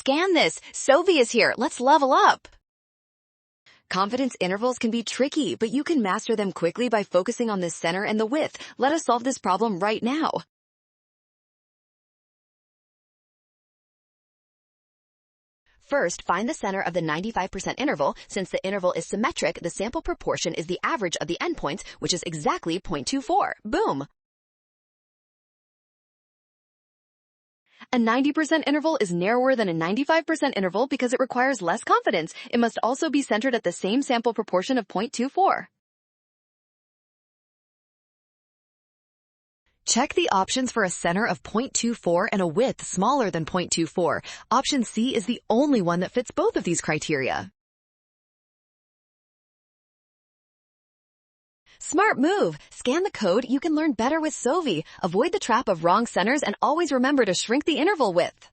Scan this. Sophie is here. Let's level up. Confidence intervals can be tricky, but you can master them quickly by focusing on the center and the width. Let us solve this problem right now. First, find the center of the 95% interval. Since the interval is symmetric, the sample proportion is the average of the endpoints, which is exactly 0.24. Boom! A 90% interval is narrower than a 95% interval because it requires less confidence. It must also be centered at the same sample proportion of 0.24. Check the options for a center of 0.24 and a width smaller than 0.24. Option C is the only one that fits both of these criteria. Smart move! Scan the code. You can learn better with Sophie. Avoid the trap of wrong centers and always remember to shrink the interval width.